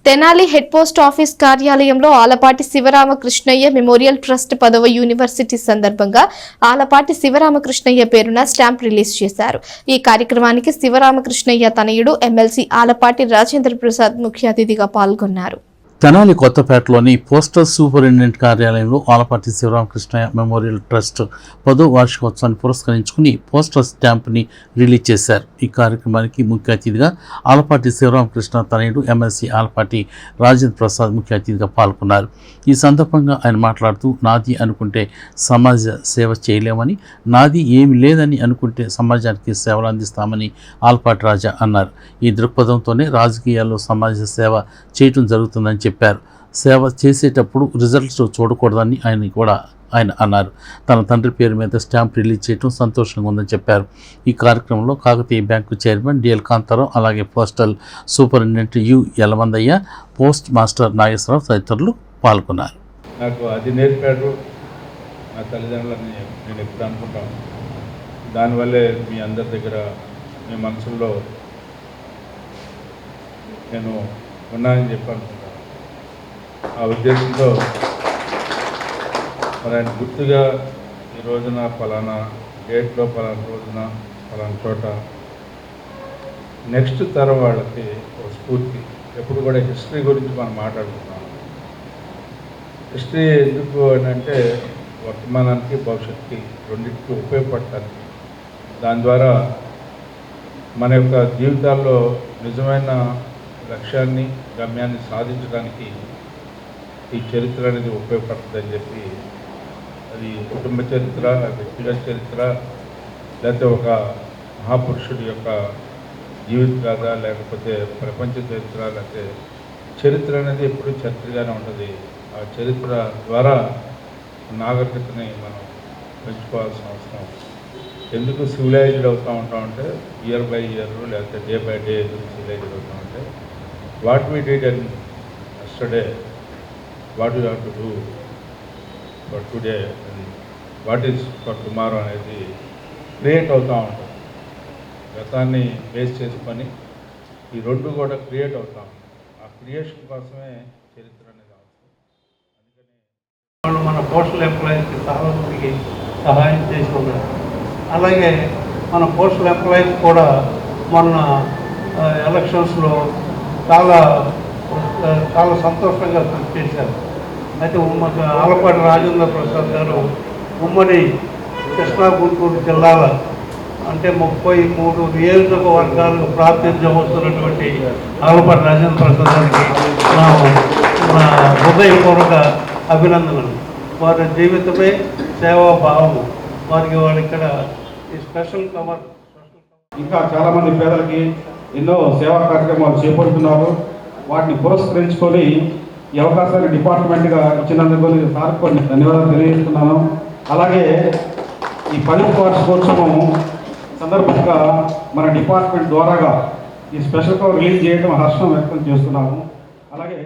Tenali head post office కార్యాలయంలో Alapati Sivaramakrishnaiah memorial trust 10వ university సందర్భంగా ఆలపాటి శివరామకృష్ణయ్య పేరున స్టాంప్ రిలీజ్ చేశారు. ఈ కార్యక్రమానికి శివరామకృష్ణయ్య తనయుడు ఎమ్మెల్సీ ఆలపాటి రాజేంద్ర ప్రసాద్ ముఖ్య అతిథిగా పాల్గొన్నారు. తెనాలి కొత్తపేటలోని పోస్టల్ సూపరింటెండెంట్ కార్యాలయంలో ఆలపాటి శివరామకృష్ణయ్య మెమోరియల్ ట్రస్ట్ 10వ వార్షికోత్సవాన్ని పురస్కరించుకుని పోస్టల్ స్టాంప్ని రిలీజ్ చేశారు. ఈ కార్యక్రమానికి ముఖ్య అతిథిగా ఆలపాటి శివరామకృష్ణ తనయుడు ఎమ్మెల్సీ ఆలపాటి రాజేంద్ర ప్రసాద్ ముఖ్య అతిథిగా పాల్గొన్నారు. ఈ సందర్భంగా ఆయన మాట్లాడుతూ నాది అనుకుంటే సమాజ సేవ చేయలేమని, నాది ఏమి లేదని అనుకుంటే సమాజానికి సేవలు అందిస్తామని ఆలపాటి రాజా అన్నారు. ఈ దృక్పథంతోనే రాజకీయాల్లో సమాజ సేవ చేయటం జరుగుతుందని చెప్పారు. సేవ చేసేటప్పుడు రిజల్ట్స్ చూడకూడదని ఆయన అన్నారు. తన తండ్రి పేరు మీద స్టాంప్ రిలీజ్ చేయడం సంతోషంగా ఉందని చెప్పారు. ఈ కార్యక్రమంలో Kakatiya bank chairman DL Kantha Rao, అలాగే postal superintendent U Yalamandaiah, post master Nageswara Rao తదితరులు పాల్గొన్నారు. నాకు అది నేర్పాడు నా తల్లిదండ్రులని నేను ఎప్పుడు అనుకుంటాను. దానివల్లే మీ అందరి దగ్గర మీ మనసుల్లో నేను ఉన్నానని చెప్పి అనుకుంటాను. ఆ ఉద్దేశంతో మరి ఆయన గుర్తుగా ఈ రోజున ఫలానా డేట్లో ఫలానా రోజున ఫలానా చోట నెక్స్ట్ తరం వాళ్ళకి ఒక స్ఫూర్తి. ఎప్పుడు కూడా హిస్టరీ గురించి మనం మాట్లాడుతున్నాం. హిస్టరీ ఎందుకు అంటే వర్తమానానికి భవిష్యత్తుకి రెండింటికి ఉపయోగపడటానికి, దాని ద్వారా మన యొక్క జీవితాల్లో నిజమైన లక్ష్యాన్ని గమ్యాన్ని సాధించడానికి ఈ చరిత్ర అనేది ఉపయోగపడుతుందని చెప్పి, అది కుటుంబ చరిత్ర, వ్యక్తిగత చరిత్ర, లేకపోతే ఒక మహాపురుషుడి యొక్క జీవిత గాథ, లేకపోతే ప్రపంచ చరిత్ర, లేకపోతే చరిత్ర అనేది ఎప్పుడు చరిత్రగానే ఉంటుంది. ఆ చరిత్ర ద్వారా నాగరికతని మనం పెంచుకోవాల్సిన అవసరం. ఎందుకు సివిలైజ్డ్ అవుతూ ఉంటామంటే ఇయర్ బై ఇయర్ లేకపోతే డే బై డే ఎందుకు సివిలైజ్డ్ అవుతామంటే what we did and yesterday, what you have to do for today and what is for tomorrow అనేది క్రియేట్ అవుతూ ఉంటుంది. గతాన్ని బేస్ చేసుకొని ఈ రెండు కూడా క్రియేట్ అవుతా ఉంటాయి. ఆ క్రియేషన్ కోసమే చరిత్ర అనేది అవసరం. అందుకని మన పోస్టల్ ఎంప్లాయీస్కి చాలా మందికి సహాయం చేసి ఉన్నారు. అలాగే మన పోస్టల్ ఎంప్లాయీస్ కూడా మొన్న ఎలక్షన్స్లో చాలా సంతోషంగా కృషి చేశారు. అయితే ఆలపాటి రాజేంద్ర ప్రసాద్ గారు ఉమ్మడి కృష్ణా గుంటూరు జిల్లాల అంటే 33 నియోజకవర్గాలకు ప్రాతినిధ్యం వస్తున్నటువంటి ఆలపాటి రాజేంద్ర ప్రసాద్ గారికి నా హృదయపూర్వక అభినందనలు. వారి జీవితమే సేవాభావము. వారికి ఇక్కడ ఈ స్పెషల్ కవర్ ఇంకా చాలామంది పేదలకి ఎన్నో సేవా కార్యక్రమాలు చేపడుతున్నారు. వాటిని పురస్కరించుకొని ఈ అవకాశాన్ని డిపార్ట్మెంట్గా ఇచ్చినందుకు సార్కు కొన్ని ధన్యవాదాలు తెలియజేస్తున్నాను. అలాగే ఈ 10వ వార్షికోత్సవం సందర్భంగా మన డిపార్ట్మెంట్ ద్వారాగా ఈ స్పెషల్ కవర్ రిలీజ్ చేయడం హర్షం వ్యక్తం చేస్తున్నాము. అలాగే